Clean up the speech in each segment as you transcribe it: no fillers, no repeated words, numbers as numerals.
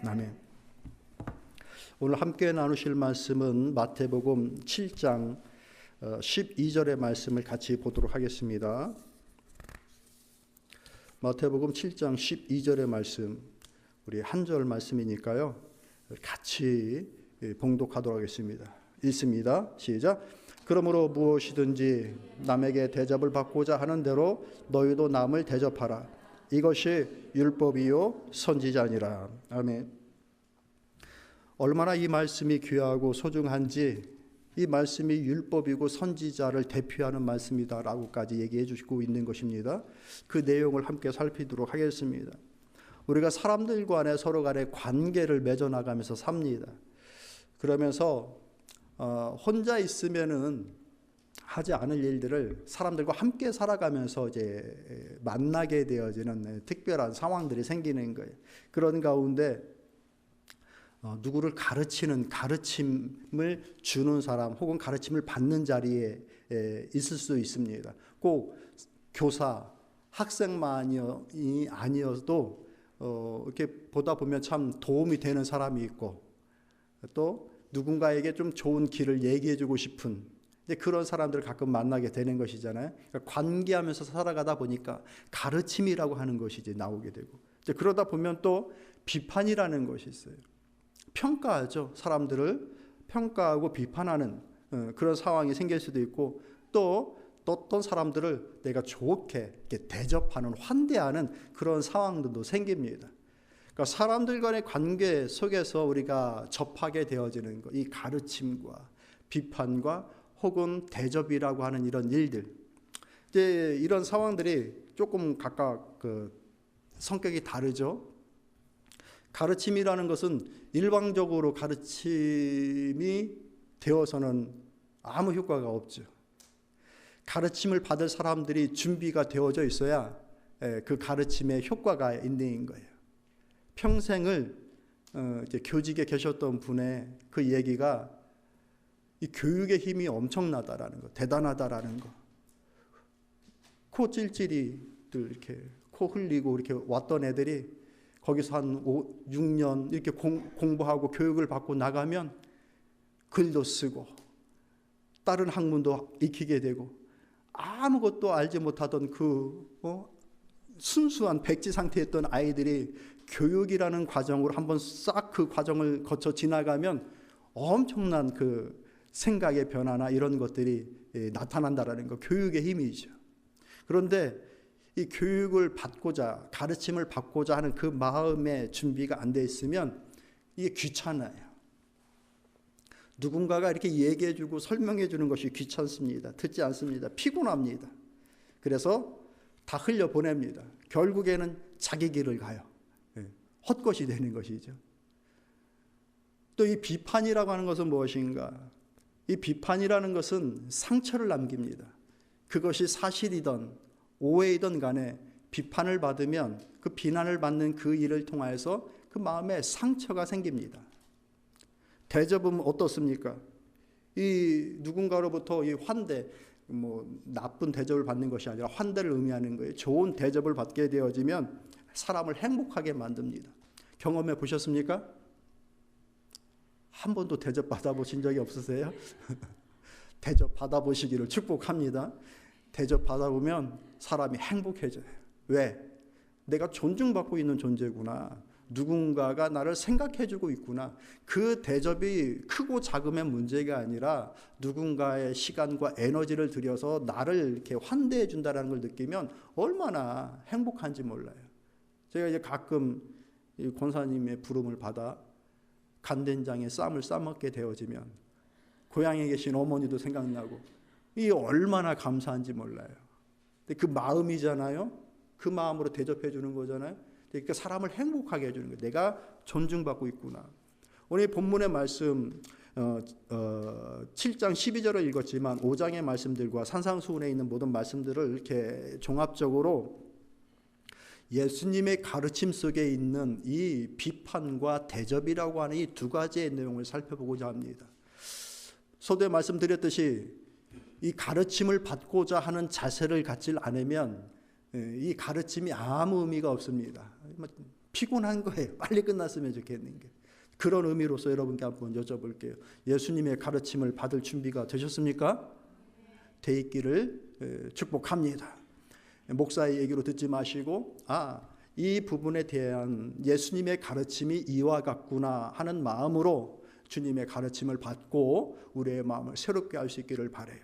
아멘. 오늘 함께 나누실 말씀은 마태복음 7장 12절의 말씀을 같이 보도록 하겠습니다. 마태복음 7장 12절의 말씀, 우리 한 절 말씀이니까요, 같이 봉독하도록 하겠습니다. 읽습니다. 시작. 그러므로 무엇이든지 남에게 대접을 받고자 하는 대로 너희도 남을 대접하라. 이것이 율법이요 선지자니라. 아멘. 얼마나 이 말씀이 귀하고 소중한지, 이 말씀이 율법이고 선지자를 대표하는 말씀이다라고까지 얘기해 주시고 있는 것입니다. 그 내용을 함께 살피도록 하겠습니다. 우리가 사람들 간에 서로 간에 관계를 맺어나가면서 삽니다. 그러면서 혼자 있으면은 하지 않을 일들을 사람들과 함께 살아가면서 이제 만나게 되어지는 특별한 상황들이 생기는 거예요. 그런 가운데 누구를 가르치는, 가르침을 주는 사람 혹은 가르침을 받는 자리에 있을 수 있습니다. 꼭 교사, 학생만이 아니어도 이렇게 보다 보면 참 도움이 되는 사람이 있고, 또 누군가에게 좀 좋은 길을 얘기해 주고 싶은 그런 사람들을 가끔 만나게 되는 것이잖아요. 그러니까 관계하면서 살아가다 보니까 가르침이라고 하는 것이 이제 나오게 되고, 이제 그러다 보면 또 비판이라는 것이 있어요. 평가하죠. 사람들을 평가하고 비판하는 그런 상황이 생길 수도 있고, 또 어떤 사람들을 내가 좋게 이렇게 대접하는, 환대하는 그런 상황들도 생깁니다. 그러니까 사람들 간의 관계 속에서 우리가 접하게 되어지는 것, 이 가르침과 비판과 혹은 대접이라고 하는 이런 일들, 이제 이런 상황들이 조금 각각 성격이 다르죠. 가르침이라는 것은 일방적으로 가르침이 되어서는 아무 효과가 없죠. 가르침을 받을 사람들이 준비가 되어져 있어야 그 가르침의 효과가 있는 거예요. 평생을 이제 교직에 계셨던 분의 그 얘기가 이 교육의 힘이 엄청나다라는 거, 대단하다라는 거. 코 찔찔이 이렇게 코 흘리고 이렇게 왔던 애들이 거기서 한 6년 이렇게 공부하고 교육을 받고 나가면 글도 쓰고 다른 학문도 익히게 되고, 아무것도 알지 못하던 순수한 백지 상태였던 아이들이 교육이라는 과정으로 한번 싹 그 과정을 거쳐 지나가면 엄청난 그 생각의 변화나 이런 것들이 나타난다라는 거, 교육의 힘이죠. 그런데 이 교육을 받고자, 가르침을 받고자 하는 그 마음의 준비가 안 돼 있으면 이게 귀찮아요. 누군가가 이렇게 얘기해 주고 설명해 주는 것이 귀찮습니다. 듣지 않습니다. 피곤합니다. 그래서 다 흘려보냅니다. 결국에는 자기 길을 가요. 헛것이 되는 것이죠. 또 이 비판이라고 하는 것은 무엇인가? 이 비판이라는 것은 상처를 남깁니다. 그것이 사실이든 오해이든 간에 비판을 받으면 그 비난을 받는 그 일을 통해서 그 마음에 상처가 생깁니다. 대접은 어떻습니까? 이 누군가로부터 이 환대, 나쁜 대접을 받는 것이 아니라 환대를 의미하는 거예요. 좋은 대접을 받게 되어지면 사람을 행복하게 만듭니다. 경험해 보셨습니까? 한 번도 대접 받아보신 적이 없으세요? 대접 받아보시기를 축복합니다. 대접 받아보면 사람이 행복해져요. 왜? 내가 존중받고 있는 존재구나. 누군가가 나를 생각해주고 있구나. 그 대접이 크고 작음의 문제가 아니라 누군가의 시간과 에너지를 들여서 나를 이렇게 환대해 준다는 걸 느끼면 얼마나 행복한지 몰라요. 제가 이제 가끔 이 권사님의 부름을 받아 간된장에 쌈을 싸먹게 되어지면 고향에 계신 어머니도 생각나고, 이 얼마나 감사한지 몰라요. 근데 그 마음이잖아요. 그 마음으로 대접해 주는 거잖아요. 그러니까 사람을 행복하게 해주는 거예요. 내가 존중받고 있구나. 오늘 본문의 말씀 7장 12절을 읽었지만 5장의 말씀들과 산상수훈에 있는 모든 말씀들을 이렇게 종합적으로 예수님의 가르침 속에 있는 이 비판과 대접이라고 하는 이 두 가지의 내용을 살펴보고자 합니다. 서두에 말씀드렸듯이 이 가르침을 받고자 하는 자세를 갖지 않으면 이 가르침이 아무 의미가 없습니다. 피곤한 거예요. 빨리 끝났으면 좋겠는 게. 그런 의미로서 여러분께 한번 여쭤볼게요. 예수님의 가르침을 받을 준비가 되셨습니까? 돼 있기를 축복합니다. 목사의 얘기로 듣지 마시고 이 부분에 대한 예수님의 가르침이 이와 같구나 하는 마음으로 주님의 가르침을 받고 우리의 마음을 새롭게 할 수 있기를 바라요.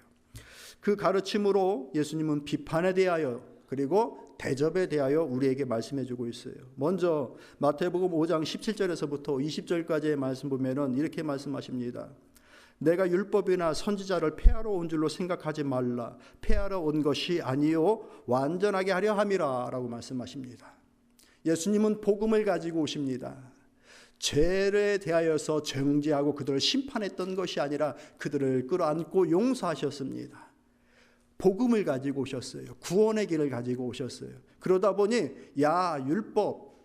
그 가르침으로 예수님은 비판에 대하여 그리고 대접에 대하여 우리에게 말씀해 주고 있어요. 먼저 마태복음 5장 17절에서부터 20절까지의 말씀 보면은 이렇게 말씀하십니다. 내가 율법이나 선지자를 폐하러 온 줄로 생각하지 말라. 폐하러 온 것이 아니요 완전하게 하려 함이라 라고 말씀하십니다. 예수님은 복음을 가지고 오십니다. 죄에 대하여서 정죄하고 그들을 심판했던 것이 아니라 그들을 끌어안고 용서하셨습니다. 복음을 가지고 오셨어요. 구원의 길을 가지고 오셨어요. 그러다 보니 율법,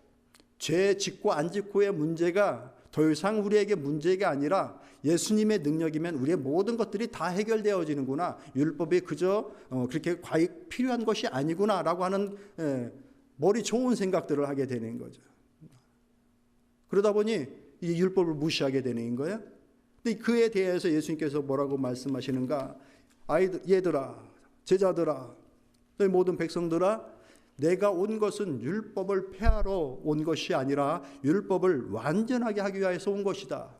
죄 짓고 안 짓고의 문제가 더 이상 우리에게 문제가 아니라 예수님의 능력이면 우리의 모든 것들이 다 해결되어지는구나. 율법이 그저 그렇게 과히 필요한 것이 아니구나 라고 하는 머리 좋은 생각들을 하게 되는 거죠. 그러다 보니 이 율법을 무시하게 되는 거예요. 근데 그에 대해서 예수님께서 뭐라고 말씀하시는가? 얘들아, 제자들아, 너희 모든 백성들아, 내가 온 것은 율법을 폐하러 온 것이 아니라 율법을 완전하게 하기 위해서 온 것이다.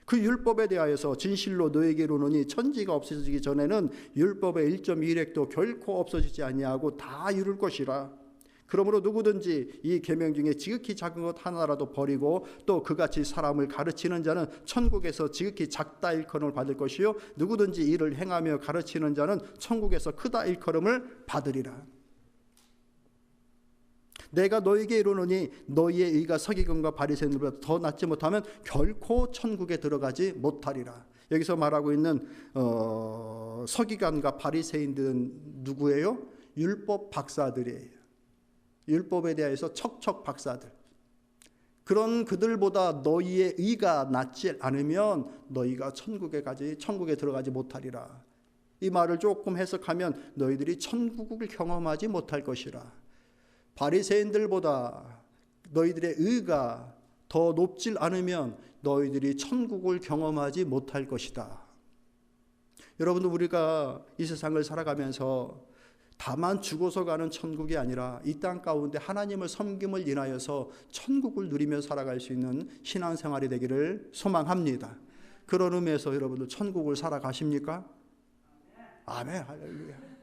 그 율법에 대하여서 진실로 너에게 이르노니 천지가 없어지기 전에는 율법의 1.1획도 결코 없어지지 아니하고 다 이룰 것이라. 그러므로 누구든지 이 계명 중에 지극히 작은 것 하나라도 버리고 또 그같이 사람을 가르치는 자는 천국에서 지극히 작다 일컬음을 받을 것이요 누구든지 이를 행하며 가르치는 자는 천국에서 크다 일컬음을 받으리라. 내가 너에게 이르노니 너희의 의가 서기관과 바리새인들보다 더 낫지 못하면 결코 천국에 들어가지 못하리라. 여기서 말하고 있는 서기관과 바리새인들은 누구예요? 율법 박사들이에요. 율법에 대해서 척척 박사들. 그런 그들보다 너희의 의가 낫지 않으면 너희가 천국에 들어가지 못하리라. 이 말을 조금 해석하면 너희들이 천국을 경험하지 못할 것이라. 바리새인들보다 너희들의 의가 더 높질 않으면 너희들이 천국을 경험하지 못할 것이다. 여러분들, 우리가 이 세상을 살아가면서 다만 죽어서 가는 천국이 아니라 이 땅 가운데 하나님을 섬김을 인하여서 천국을 누리며 살아갈 수 있는 신앙생활이 되기를 소망합니다. 그런 의미에서 여러분들 천국을 살아가십니까? 아멘, 할렐루야.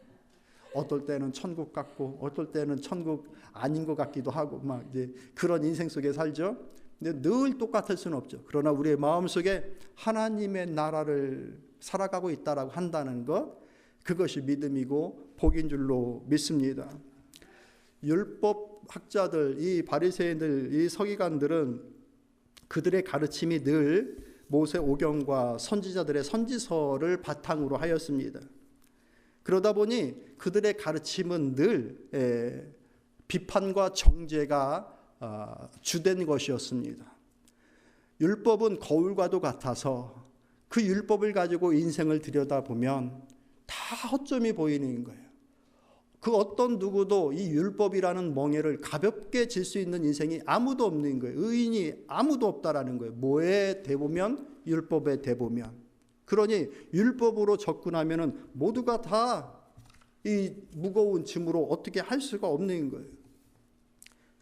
어떨 때는 천국 같고 어떨 때는 천국 아닌 것 같기도 하고 막 이제 그런 인생 속에 살죠. 근데 늘 똑같을 수는 없죠. 그러나 우리의 마음속에 하나님의 나라를 살아가고 있다라고 한다는 것, 그것이 믿음이고 복인 줄로 믿습니다. 율법 학자들, 이 바리새인들, 이 서기관들은 그들의 가르침이 늘 모세 오경과 선지자들의 선지서를 바탕으로 하였습니다. 그러다 보니 그들의 가르침은 늘 비판과 정죄가 주된 것이었습니다. 율법은 거울과도 같아서 그 율법을 가지고 인생을 들여다보면 다 허점이 보이는 거예요. 그 어떤 누구도 이 율법이라는 멍에를 가볍게 질 수 있는 인생이 아무도 없는 거예요. 의인이 아무도 없다라는 거예요. 뭐에 대보면? 율법에 대보면. 그러니 율법으로 접근하면은 모두가 다 이 무거운 짐으로 어떻게 할 수가 없는 거예요.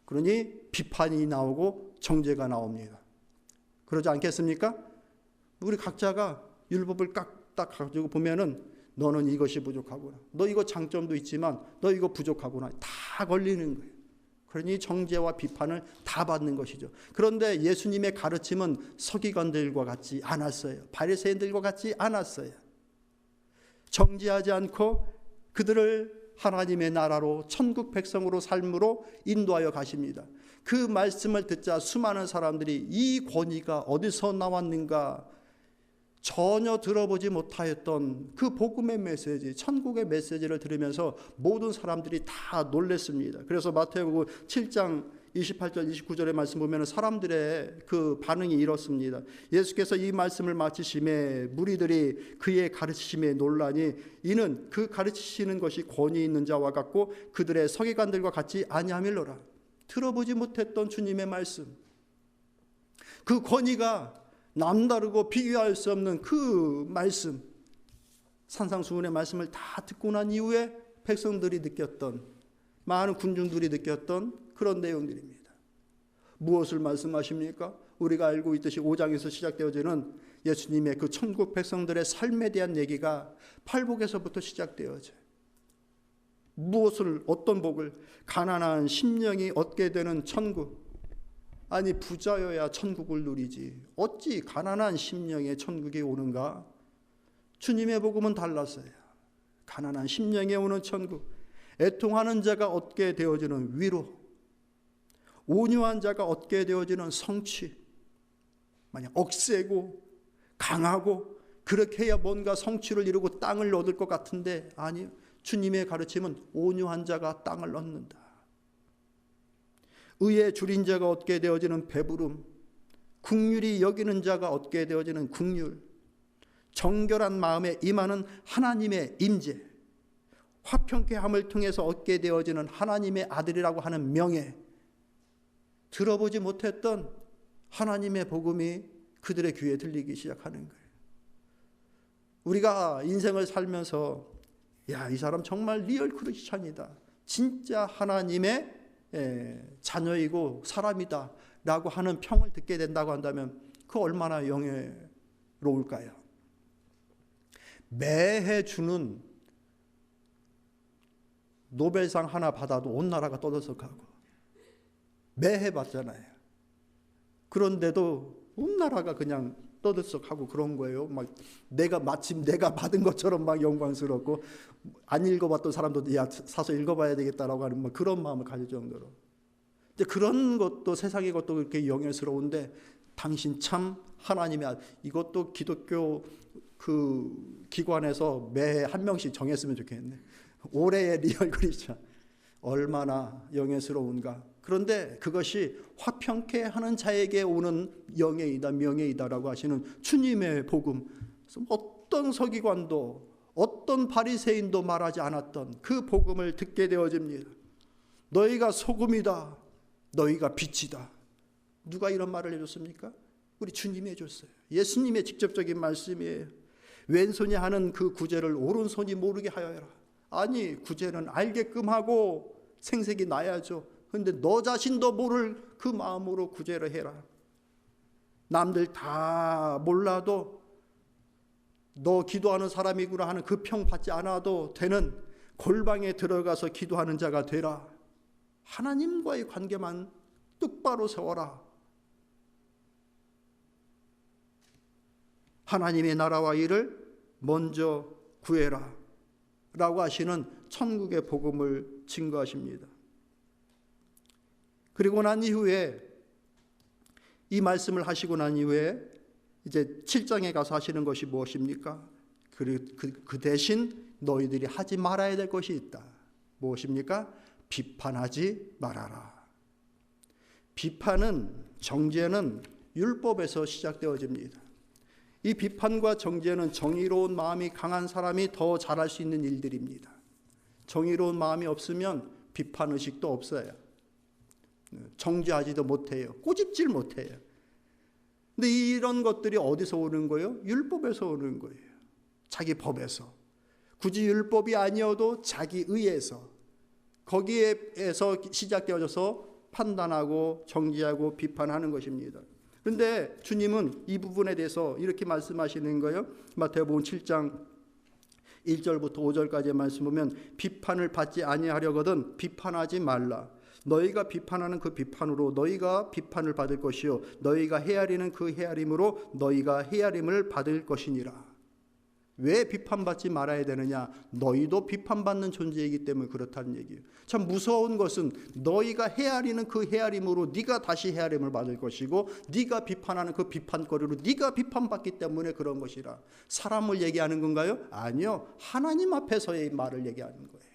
그러니 비판이 나오고 정죄가 나옵니다. 그러지 않겠습니까? 우리 각자가 율법을 딱 가지고 보면은 너는 이것이 부족하구나. 너 이거 장점도 있지만 너 이거 부족하구나. 다 걸리는 거예요. 그러니 정죄와 비판을 다 받는 것이죠. 그런데 예수님의 가르침은 서기관들과 같지 않았어요. 바리새인들과 같지 않았어요. 정죄하지 않고 그들을 하나님의 나라로 천국 백성으로 삶으로 인도하여 가십니다. 그 말씀을 듣자 수많은 사람들이 이 권위가 어디서 나왔는가 전혀 들어보지 못하였던 그 복음의 메시지, 천국의 메시지를 들으면서 모든 사람들이 다 놀랐습니다. 그래서 마태복음 7장 28절 29절의 말씀 보면 사람들의 그 반응이 이렇습니다. 예수께서 이 말씀을 마치심에 무리들이 그의 가르치심에 놀라니 이는 그 가르치시는 것이 권위 있는 자와 같고 그들의 서기관들과 같지 아니함일러라. 들어보지 못했던 주님의 말씀, 그 권위가 남다르고 비교할 수 없는 그 말씀, 산상수훈의 말씀을 다 듣고 난 이후에 백성들이 느꼈던, 많은 군중들이 느꼈던 그런 내용들입니다. 무엇을 말씀하십니까? 우리가 알고 있듯이 5장에서 시작되어지는 예수님의 그 천국 백성들의 삶에 대한 얘기가 팔복에서부터 시작되어져요. 무엇을, 어떤 복을? 가난한 심령이 얻게 되는 천국. 아니, 부자여야 천국을 누리지 어찌 가난한 심령의 천국이 오는가? 주님의 복음은 달랐어요. 가난한 심령에 오는 천국, 애통하는 자가 얻게 되어지는 위로, 온유한 자가 얻게 되어지는 성취. 만약 억세고 강하고 그렇게 해야 뭔가 성취를 이루고 땅을 얻을 것 같은데, 아니요, 주님의 가르침은 온유한 자가 땅을 얻는다. 의에 줄인 자가 얻게 되어지는 배부름, 긍휼히 여기는 자가 얻게 되어지는 긍휼, 정결한 마음에 임하는 하나님의 임재, 화평케 함을 통해서 얻게 되어지는 하나님의 아들이라고 하는 명예, 들어보지 못했던 하나님의 복음이 그들의 귀에 들리기 시작하는 거예요. 우리가 인생을 살면서 야, 이 사람 정말 리얼 크리스찬이다, 진짜 하나님의 자녀이고 사람이다 라고 하는 평을 듣게 된다고 한다면 그 얼마나 영예로울까요? 매해 주는 노벨상 하나 받아도 온 나라가 떠들썩하고, 매해 받잖아요. 그런데도 온 나라가 그냥 떠들썩하고 그런 거예요. 막 마침 내가 받은 것처럼 막 영광스럽고, 안 읽어봤던 사람도 야, 사서 읽어봐야 되겠다라고 하는 막 그런 마음을 가질 정도로. 근데 그런 것도, 세상의 것도 그렇게 영예스러운데, 당신 참 하나님의 이것도 기독교 그 기관에서 매해 한 명씩 정했으면 좋겠네. 올해의 리얼 크리스찬 얼마나 영예스러운가. 그런데 그것이 화평케 하는 자에게 오는 영예이다, 명예이다라고 하시는 주님의 복음, 어떤 서기관도 어떤 바리새인도 말하지 않았던 그 복음을 듣게 되어집니다. 너희가 소금이다, 너희가 빛이다. 누가 이런 말을 해줬습니까? 우리 주님이 해줬어요. 예수님의 직접적인 말씀이에요. 왼손이 하는 그 구제를 오른손이 모르게 하여라. 아니, 구제는 알게끔 하고 생색이 나야죠. 그런데 너 자신도 모를 그 마음으로 구제를 해라. 남들 다 몰라도 너 기도하는 사람이구나 하는 그 평 받지 않아도 되는 골방에 들어가서 기도하는 자가 되라. 하나님과의 관계만 똑바로 세워라. 하나님의 나라와 일을 먼저 구해라 라고 하시는 천국의 복음을 증거하십니다. 그리고 난 이후에, 이 말씀을 하시고 난 이후에 이제 7장에 가서 하시는 것이 무엇입니까? 그 대신 너희들이 하지 말아야 될 것이 있다. 무엇입니까? 비판하지 말아라. 비판은, 정죄는 율법에서 시작되어집니다. 이 비판과 정죄는 정의로운 마음이 강한 사람이 더 잘할 수 있는 일들입니다. 정의로운 마음이 없으면 비판의식도 없어요. 정죄하지도 못해요. 꼬집질 못해요. 근데 이런 것들이 어디서 오는 거예요? 율법에서 오는 거예요. 자기 법에서. 굳이 율법이 아니어도 자기 의에서, 거기에서 시작되어져서 판단하고 정죄하고 비판하는 것입니다. 그런데 주님은 이 부분에 대해서 이렇게 말씀하시는 거예요. 마태복음 7장 1절부터 5절까지의 말씀 보면, 비판을 받지 아니하려거든 비판하지 말라. 너희가 비판하는 그 비판으로 너희가 비판을 받을 것이요, 너희가 헤아리는 그 헤아림으로 너희가 헤아림을 받을 것이니라. 왜 비판받지 말아야 되느냐? 너희도 비판받는 존재이기 때문에 그렇다는 얘기예요. 참 무서운 것은 너희가 헤아리는 그 헤아림으로 네가 다시 헤아림을 받을 것이고, 네가 비판하는 그 비판거리로 네가 비판받기 때문에 그런 것이라. 사람을 얘기하는 건가요? 아니요, 하나님 앞에서의 말을 얘기하는 거예요.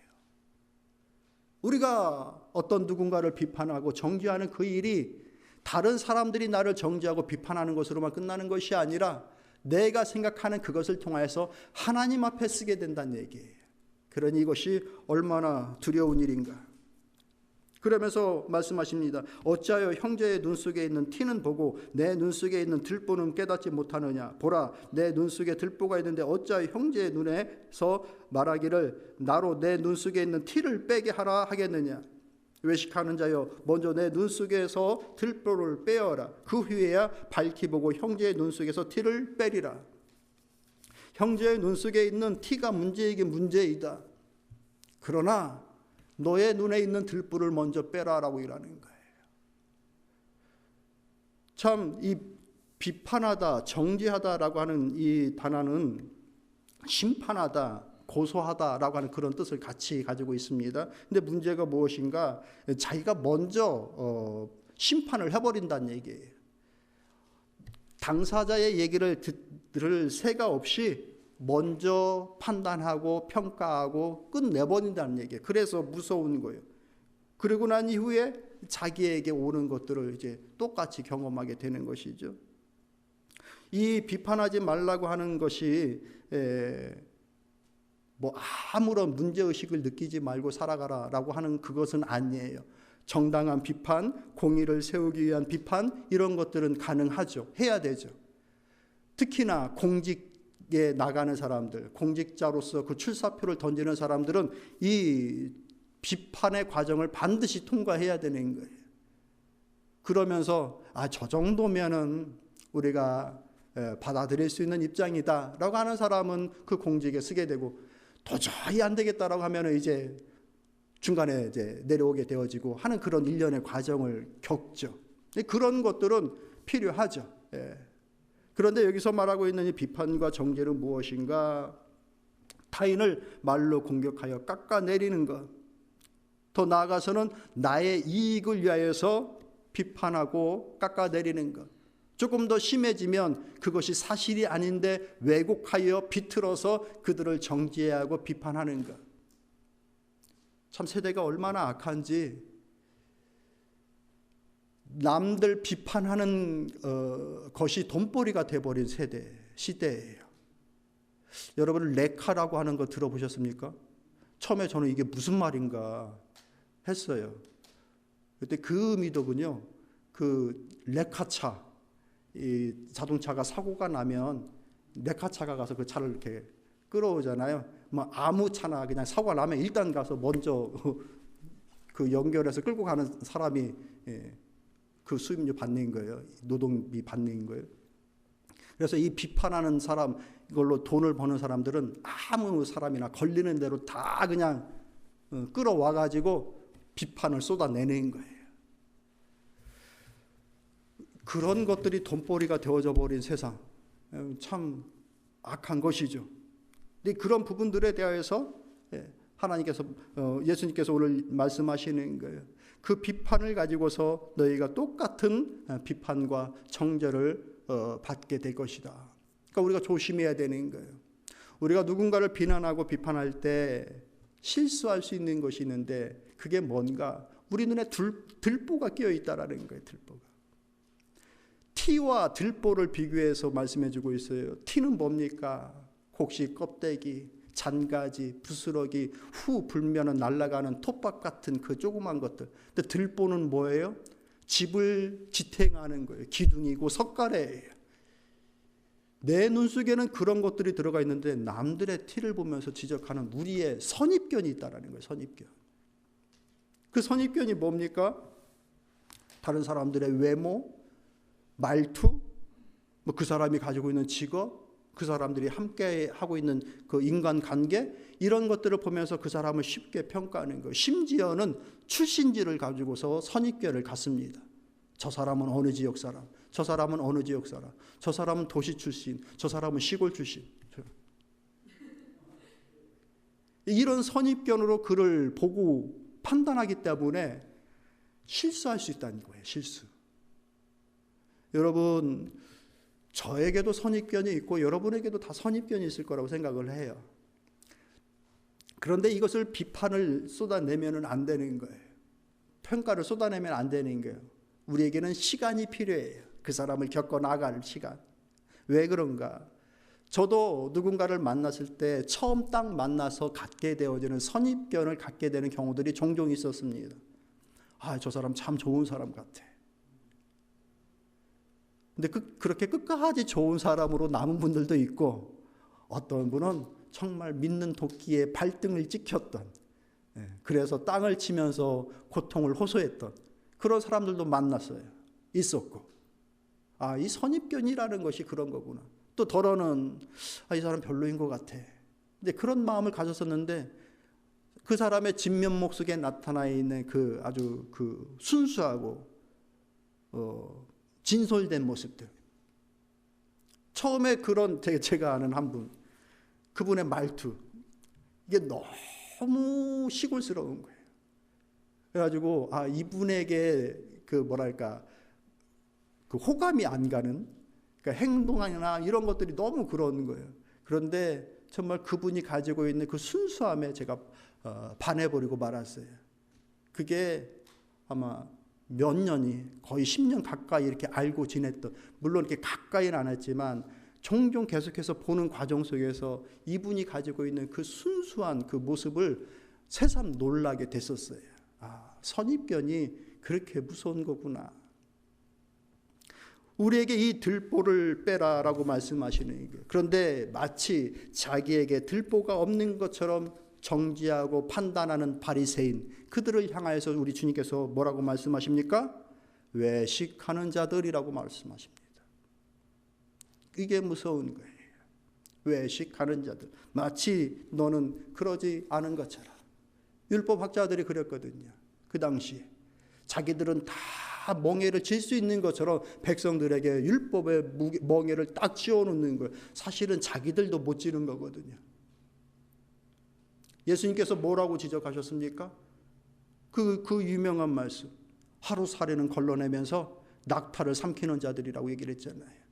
우리가 어떤 누군가를 비판하고 정죄하는 그 일이 다른 사람들이 나를 정죄하고 비판하는 것으로만 끝나는 것이 아니라 내가 생각하는 그것을 통하여서 하나님 앞에 쓰게 된다는 얘기예요. 그러니 이것이 얼마나 두려운 일인가. 그러면서 말씀하십니다. 어찌하여 형제의 눈 속에 있는 티는 보고 내 눈 속에 있는 들보는 깨닫지 못하느냐. 보라, 내 눈 속에 들보가 있는데 어찌하여 형제의 눈에서 말하기를 나로 내 눈 속에 있는 티를 빼게 하라 하겠느냐. 외식하는 자여, 먼저 내 눈 속에서 들보를 빼어라. 그 후에야 밝히 보고 형제의 눈 속에서 티를 빼리라. 형제의 눈 속에 있는 티가 문제이긴 문제이다. 그러나 너의 눈에 있는 들보를 먼저 빼라라고 일하는 거예요. 참 이 비판하다, 정죄하다라고 하는 이 단어는 심판하다, 고소하다라고 하는 그런 뜻을 같이 가지고 있습니다. 근데 문제가 무엇인가? 자기가 먼저 심판을 해버린다는 얘기예요. 당사자의 얘기를 들을 새가 없이 먼저 판단하고 평가하고 끝내버린다는 얘기예요. 그래서 무서운 거예요. 그리고 난 이후에 자기에게 오는 것들을 이제 똑같이 경험하게 되는 것이죠. 이 비판하지 말라고 하는 것이 뭐 아무런 문제의식을 느끼지 말고 살아가라라고 하는 그것은 아니에요. 정당한 비판, 공의를 세우기 위한 비판, 이런 것들은 가능하죠. 해야 되죠. 특히나 공직에 나가는 사람들, 공직자로서 그 출사표를 던지는 사람들은 이 비판의 과정을 반드시 통과해야 되는 거예요. 그러면서 저 정도면은 우리가 받아들일 수 있는 입장이다 라고 하는 사람은 그 공직에 쓰게 되고, 도저히 안 되겠다라고 하면은 이제 중간에 이제 내려오게 되어지고 하는 그런 일련의 과정을 겪죠. 그런 것들은 필요하죠. 그런데 여기서 말하고 있는 이 비판과 정죄는 무엇인가? 타인을 말로 공격하여 깎아내리는 것. 더 나아가서는 나의 이익을 위하여서 비판하고 깎아내리는 것. 조금 더 심해지면 그것이 사실이 아닌데 왜곡하여 비틀어서 그들을 정죄하고 비판하는 것. 참 세대가 얼마나 악한지, 남들 비판하는 것이 돈벌이가 돼버린 시대예요. 여러분 레카라고 하는 거 들어보셨습니까? 처음에 저는 이게 무슨 말인가 했어요. 그때 그 의미더군요. 그 레카차, 이 자동차가 사고가 나면 레카차가 가서 그 차를 이렇게 끌어오잖아요. 뭐 아무 차나 그냥 사고가 나면 일단 가서 먼저 그 연결해서 끌고 가는 사람이 그 수임료 받는 거예요. 노동비 받는 거예요. 그래서 이 비판하는 사람, 이걸로 돈을 버는 사람들은 아무 사람이나 걸리는 대로 다 그냥 끌어와 가지고 비판을 쏟아내는 거예요. 그런 것들이 돈벌이가 되어져 버린 세상, 참 악한 것이죠. 근데 그런 부분들에 대해서 하나님께서, 예수님께서 오늘 말씀하시는 거예요. 그 비판을 가지고서 너희가 똑같은 비판과 정죄를 받게 될 것이다. 그러니까 우리가 조심해야 되는 거예요. 우리가 누군가를 비난하고 비판할 때 실수할 수 있는 것이 있는데, 그게 뭔가? 우리 눈에 들보가 끼어 있다라는 거예요. 들보가. 티와 들보를 비교해서 말씀해주고 있어요. 티는 뭡니까? 혹시 껍데기, 잔가지, 부스러기, 후 불면은 날아가는 톱밥 같은 그 조그만 것들. 근데 들보는 뭐예요? 집을 지탱하는 거예요. 기둥이고 석가래예요. 내 눈 속에는 그런 것들이 들어가 있는데 남들의 티를 보면서 지적하는 우리의 선입견이 있다라는 거예요. 선입견. 그 선입견이 뭡니까? 다른 사람들의 외모, 말투, 뭐 그 사람이 가지고 있는 직업, 그 사람들이 함께 하고 있는 그 인간관계, 이런 것들을 보면서 그 사람을 쉽게 평가하는 거예요. 심지어는 출신지를 가지고서 선입견을 갖습니다. 저 사람은 어느 지역 사람, 저 사람은 어느 지역 사람, 저 사람은 도시 출신, 저 사람은 시골 출신. 이런 선입견으로 그를 보고 판단하기 때문에 실수할 수 있다는 거예요. 실수. 여러분, 저에게도 선입견이 있고 여러분에게도 다 선입견이 있을 거라고 생각을 해요. 그런데 이것을 비판을 쏟아내면 안 되는 거예요. 평가를 쏟아내면 안 되는 거예요. 우리에게는 시간이 필요해요. 그 사람을 겪어 나갈 시간. 왜 그런가? 저도 누군가를 만났을 때 처음 딱 만나서 갖게 되어지는 선입견을 갖게 되는 경우들이 종종 있었습니다. 저 사람 참 좋은 사람 같아. 근데 그렇게 끝까지 좋은 사람으로 남은 분들도 있고, 어떤 분은 정말 믿는 도끼에 발등을 찍혔던, 그래서 땅을 치면서 고통을 호소했던 그런 사람들도 만났어요. 있었고, 이 선입견이라는 것이 그런 거구나. 또 더러는 이 사람 별로인 것 같아. 근데 그런 마음을 가졌었는데, 그 사람의 진면목 속에 나타나 있는 그 아주 그 순수하고 진솔된 모습들. 처음에 그런 제가 아는 한 분, 그분의 말투, 이게 너무 시골스러운 거예요. 그래가지고 이분에게 그 호감이 안 가는, 그러니까 행동이나 이런 것들이 너무 그런 거예요. 그런데 정말 그분이 가지고 있는 그 순수함에 제가 반해버리고 말았어요. 그게 아마 몇 년이, 거의 10년 가까이 이렇게 알고 지냈던, 물론 이렇게 가까이는 안 했지만 종종 계속해서 보는 과정 속에서 이분이 가지고 있는 그 순수한 그 모습을 새삼 놀라게 됐었어요. 선입견이 그렇게 무서운 거구나. 우리에게 이 들보를 빼라라고 말씀하시는 거예요. 그런데 마치 자기에게 들보가 없는 것처럼 정지하고 판단하는 바리새인, 그들을 향하여서 우리 주님께서 뭐라고 말씀하십니까? 외식하는 자들이라고 말씀하십니다. 이게 무서운 거예요. 외식하는 자들, 마치 너는 그러지 않은 것처럼. 율법학자들이 그랬거든요. 그 당시에 자기들은 다 멍에를 질 수 있는 것처럼 백성들에게 율법의 멍에를 딱 쥐어놓는 거예요. 사실은 자기들도 못 지는 거거든요. 예수님께서 뭐라고 지적하셨습니까? 그 유명한 말씀, 하루살이는 걸러내면서 낙타를 삼키는 자들이라고 얘기를 했잖아요.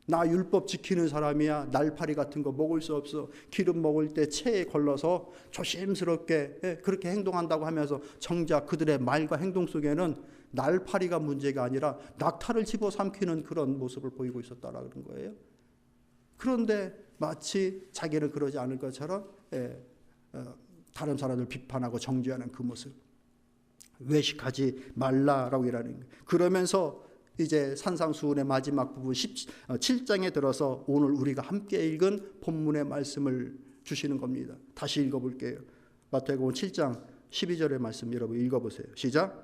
나 율법 지키는 사람이야. 날파리 같은 거 먹을 수 없어. 기름 먹을 때 체에 걸러서 조심스럽게 그렇게 행동한다고 하면서 정작 그들의 말과 행동 속에는 날파리가 문제가 아니라 낙타를 집어 삼키는 그런 모습을 보이고 있었다라는 거예요. 그런데 마치 자기는 그러지 않을 것처럼 다른 사람을 비판하고 정죄하는 그 모습, 외식하지 말라라고 일하는 거예요. 그러면서 이제 산상수훈의 마지막 부분 7장에 들어서 오늘 우리가 함께 읽은 본문의 말씀을 주시는 겁니다. 다시 읽어볼게요. 마태복음 7장 12절의 말씀 여러분 읽어보세요. 시작.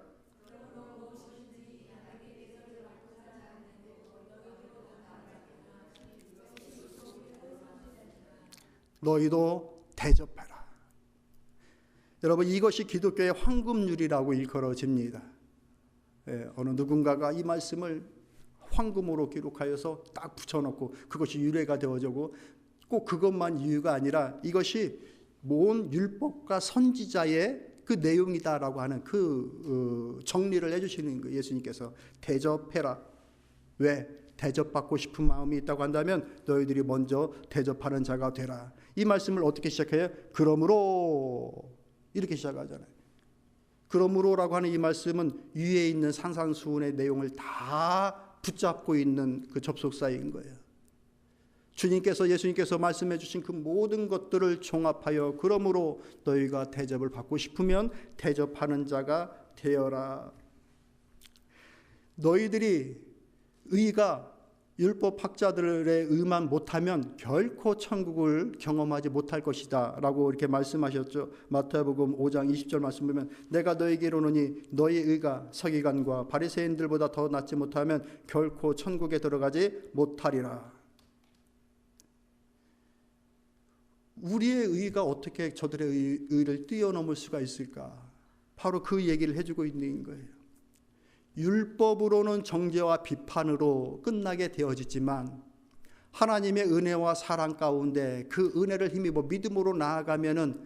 너희도 대접해라. 여러분, 이것이 기독교의 황금률이라고 일컬어집니다. 어느 누군가가 이 말씀을 황금으로 기록하여서 딱 붙여놓고 그것이 유래가 되어지고, 꼭 그것만 이유가 아니라 이것이 모든 율법과 선지자의 그 내용이다라고 하는 그 정리를 해주시는 거예요. 예수님께서 대접해라. 왜? 대접받고 싶은 마음이 있다고 한다면 너희들이 먼저 대접하는 자가 되라. 이 말씀을 어떻게 시작해요? 그러므로, 이렇게 시작하잖아요. 그러므로라고 하는 이 말씀은 위에 있는 산상수훈의 내용을 다 붙잡고 있는 그 접속사인 거예요. 예수님께서 말씀해 주신 그 모든 것들을 종합하여 그러므로 너희가 대접을 받고 싶으면 대접하는 자가 되어라. 너희들이 의가 율법학자들의 의만 못하면 결코 천국을 경험하지 못할 것이다 라고 이렇게 말씀하셨죠. 마태복음 5장 20절 말씀 보면 내가 너희에게 이르노니 너희 의가 서기관과 바리새인들보다 더 낫지 못하면 결코 천국에 들어가지 못하리라. 우리의 의가 어떻게 저들의 의를 뛰어넘을 수가 있을까? 바로 그 얘기를 해주고 있는 거예요. 율법으로는 정죄와 비판으로 끝나게 되어지지만 하나님의 은혜와 사랑 가운데 그 은혜를 힘입어 믿음으로 나아가면은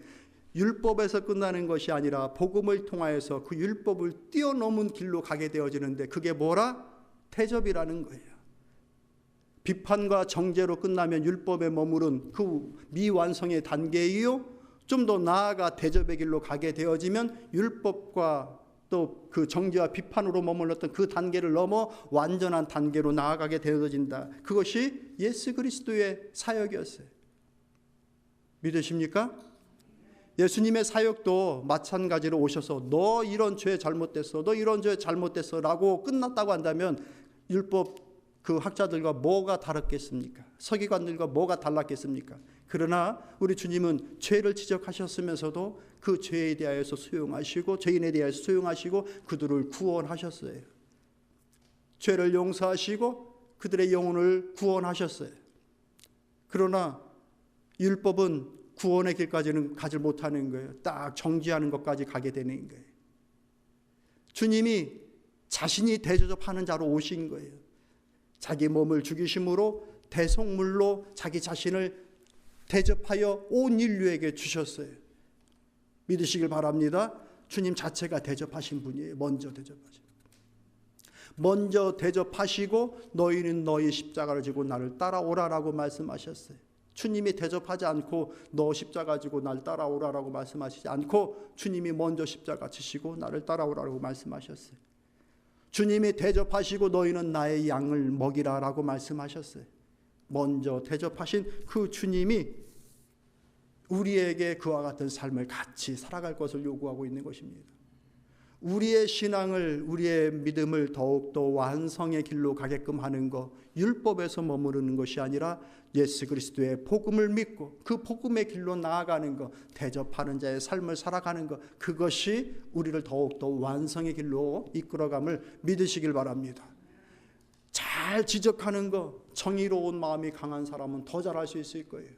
율법에서 끝나는 것이 아니라 복음을 통하여서 그 율법을 뛰어넘은 길로 가게 되어지는데, 그게 뭐라? 대접이라는 거예요. 비판과 정죄로 끝나면 율법에 머무른 그 미완성의 단계이요, 좀 더 나아가 대접의 길로 가게 되어지면 율법과 또 그 정죄와 비판으로 머물렀던 그 단계를 넘어 완전한 단계로 나아가게 되어진다. 그것이 예수 그리스도의 사역이었어요. 믿으십니까? 예수님의 사역도 마찬가지로 오셔서 너 이런 죄 잘못됐어, 너 이런 죄 잘못됐어 라고 끝났다고 한다면 율법 그 학자들과 뭐가 다르겠습니까? 서기관들과 뭐가 달랐겠습니까? 그러나 우리 주님은 죄를 지적하셨으면서도 그 죄에 대하여서 수용하시고 죄인에 대하여서 수용하시고 그들을 구원하셨어요. 죄를 용서하시고 그들의 영혼을 구원하셨어요. 그러나 율법은 구원의 길까지는 가지 못하는 거예요. 딱 정죄하는 것까지 가게 되는 거예요. 주님이 자신이 대접하는 자로 오신 거예요. 자기 몸을 죽이심으로 대속물로 자기 자신을 대접하여 온 인류에게 주셨어요. 믿으시길 바랍니다. 주님 자체가 대접하신 분이에요. 먼저 대접하시고 너희는 너희 십자가를 지고 나를 따라오라라고 말씀하셨어요. 주님이 대접하지 않고 너 십자가 지고 날 따라오라라고 말씀하시지 않고 주님이 먼저 십자가 지시고 나를 따라오라고 말씀하셨어요. 주님이 대접하시고 너희는 나의 양을 먹이라라고 말씀하셨어요. 먼저 대접하신 그 주님이 우리에게 그와 같은 삶을 같이 살아갈 것을 요구하고 있는 것입니다. 우리의 신앙을, 우리의 믿음을 더욱더 완성의 길로 가게끔 하는 것, 율법에서 머무르는 것이 아니라 예수 그리스도의 복음을 믿고 그 복음의 길로 나아가는 것, 대접하는 자의 삶을 살아가는 것, 그것이 우리를 더욱더 완성의 길로 이끌어감을 믿으시길 바랍니다. 잘 지적하는 것, 정의로운 마음이 강한 사람은 더 잘할 수 있을 거예요.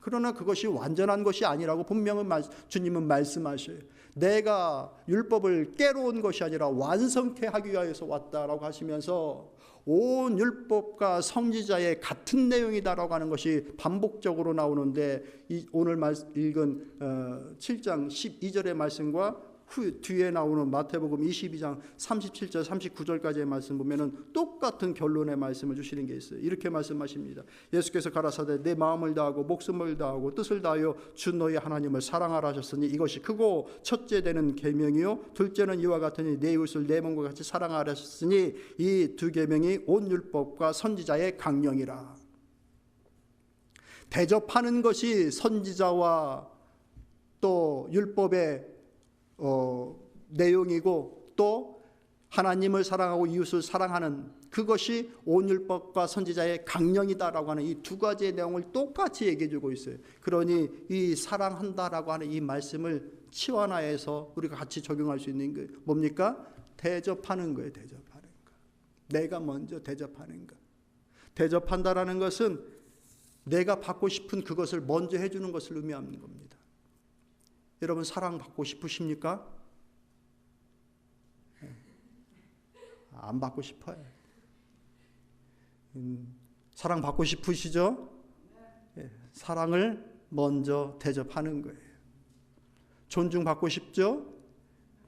그러나 그것이 완전한 것이 아니라고 분명히 주님은 말씀하셔요. 내가 율법을 깨러 온 것이 아니라 완성케 하기 위해서 왔다라고 하시면서 온 율법과 선지자의 같은 내용이다라고 하는 것이 반복적으로 나오는데, 오늘 읽은 7장 12절의 말씀과 뒤에 나오는 마태복음 22장 37절 39절까지의 말씀 보면은 똑같은 결론의 말씀을 주시는 게 있어요. 이렇게 말씀하십니다. 예수께서 가라사대 내 마음을 다하고 목숨을 다하고 뜻을 다하여 주 너희 하나님을 사랑하라 하셨으니 이것이 크고 첫째 되는 계명이요 둘째는 이와 같으니 내 이웃을 내 몸과 같이 사랑하라 하셨으니 이 두 계명이 온 율법과 선지자의 강령이라. 대접하는 것이 선지자와 또 율법의 내용이고 또 하나님을 사랑하고 이웃을 사랑하는 그것이 온 율법과 선지자의 강령이다라고 하는 이 두 가지의 내용을 똑같이 얘기해 주고 있어요. 그러니 이 사랑한다라고 하는 이 말씀을 치환하여서 우리가 같이 적용할 수 있는 게 뭡니까? 대접하는 거예요. 대접하는 거. 내가 먼저 대접하는 거. 대접한다라는 것은 내가 받고 싶은 그것을 먼저 해주는 것을 의미하는 겁니다. 여러분 사랑받고 싶으십니까? 안 받고 싶어요. 사랑받고 싶으시죠? 사랑을 먼저 대접하는 거예요. 존중받고 싶죠?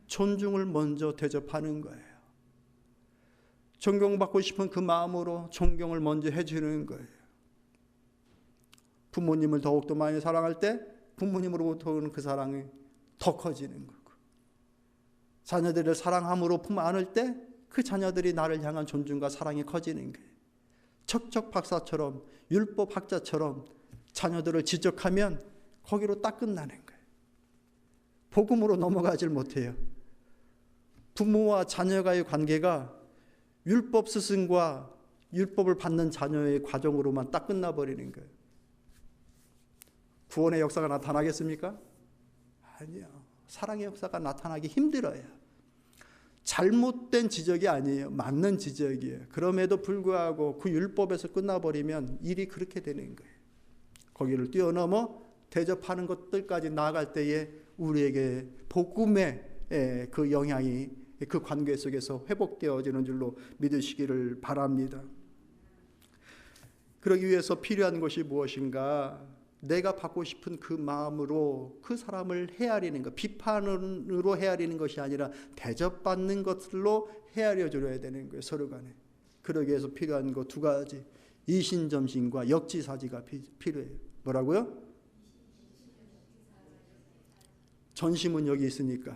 존중을 먼저 대접하는 거예요. 존경받고 싶은 그 마음으로 존경을 먼저 해주는 거예요. 부모님을 더욱더 많이 사랑할 때 부모님으로부터 오는 그 사랑이 더 커지는 거고, 자녀들을 사랑함으로 품 안을 때 그 자녀들이 나를 향한 존중과 사랑이 커지는 거예요. 척척 박사처럼 율법 학자처럼 자녀들을 지적하면 거기로 딱 끝나는 거예요. 복음으로 넘어가질 못해요. 부모와 자녀가의 관계가 율법 스승과 율법을 받는 자녀의 과정으로만 딱 끝나버리는 거예요. 구원의 역사가 나타나겠습니까? 아니요. 사랑의 역사가 나타나기 힘들어요. 잘못된 지적이 아니에요. 맞는 지적이에요. 그럼에도 불구하고 그 율법에서 끝나버리면 일이 그렇게 되는 거예요. 거기를 뛰어넘어 대접하는 것들까지 나아갈 때에 우리에게 복음의 그 영향이 그 관계 속에서 회복되어지는 줄로 믿으시기를 바랍니다. 그러기 위해서 필요한 것이 무엇인가? 내가 받고 싶은 그 마음으로 그 사람을 헤아리는 것, 비판으로 헤아리는 것이 아니라 대접받는 것들로 헤아려 줘야 되는 거예요. 서로 간에. 그러기 위해서 필요한 것 두 가지, 이신점신과 역지사지가 필요해요. 뭐라고요? 전심은 여기 있으니까.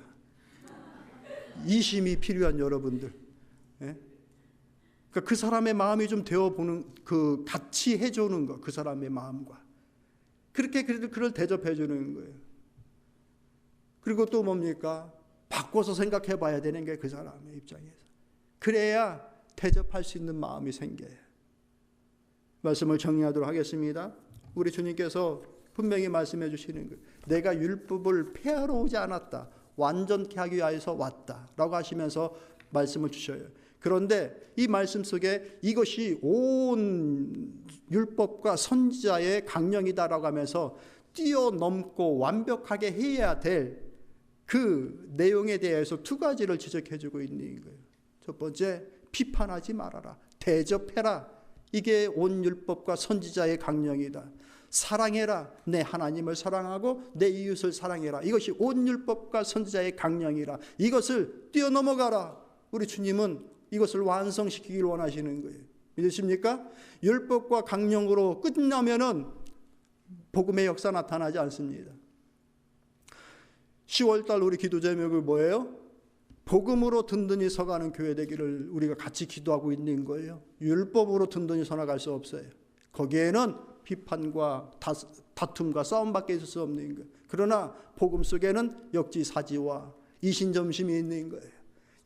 이심이 필요한 여러분들. 예? 그러니까 그 사람의 마음이 좀 되어보는, 그 같이 해주는 것, 그 사람의 마음과. 그렇게 그를 대접해 주는 거예요. 그리고 또 뭡니까? 바꿔서 생각해 봐야 되는 게 그 사람의 입장에서. 그래야 대접할 수 있는 마음이 생겨요. 말씀을 정리하도록 하겠습니다. 우리 주님께서 분명히 말씀해 주시는 거예요. 내가 율법을 폐하러 오지 않았다. 완전케 하기 위하여서 왔다. 라고 하시면서 말씀을 주셔요. 그런데 이 말씀 속에 이것이 온 율법과 선지자의 강령이다라고 하면서 뛰어넘고 완벽하게 해야 될 그 내용에 대해서 두 가지를 지적해 주고 있는 거예요. 첫 번째, 비판하지 말아라. 대접해라. 이게 온 율법과 선지자의 강령이다. 사랑해라. 내 하나님을 사랑하고 내 이웃을 사랑해라. 이것이 온 율법과 선지자의 강령이라. 이것을 뛰어넘어가라. 우리 주님은 이것을 완성시키기를 원하시는 거예요. 믿으십니까? 율법과 강령으로 끝나면은 복음의 역사 나타나지 않습니다. 10월달 우리 기도 제목이 뭐예요? 복음으로 든든히 서가는 교회 되기를 우리가 같이 기도하고 있는 거예요. 율법으로 든든히 서나갈 수 없어요. 거기에는 비판과 다툼과 싸움밖에 있을 수 없는 거예요. 그러나 복음 속에는 역지사지와 이신점심이 있는 거예요.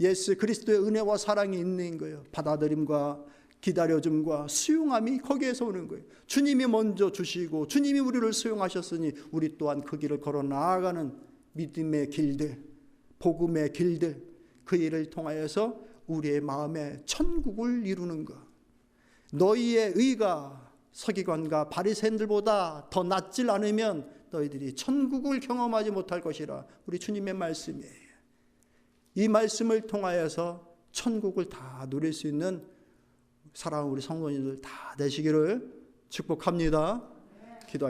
예수 그리스도의 은혜와 사랑이 있는 거예요. 받아들임과 기다려줌과 수용함이 거기에서 오는 거예요. 주님이 먼저 주시고 주님이 우리를 수용하셨으니 우리 또한 그 길을 걸어 나아가는 믿음의 길들, 복음의 길들, 그 일을 통하여서 우리의 마음에 천국을 이루는 것. 너희의 의가 서기관과 바리새인들보다 더 낫질 않으면 너희들이 천국을 경험하지 못할 것이라. 우리 주님의 말씀이에요. 이 말씀을 통하여서 천국을 다 누릴 수 있는 사랑하는 우리 성도님들 다 되시기를 축복합니다.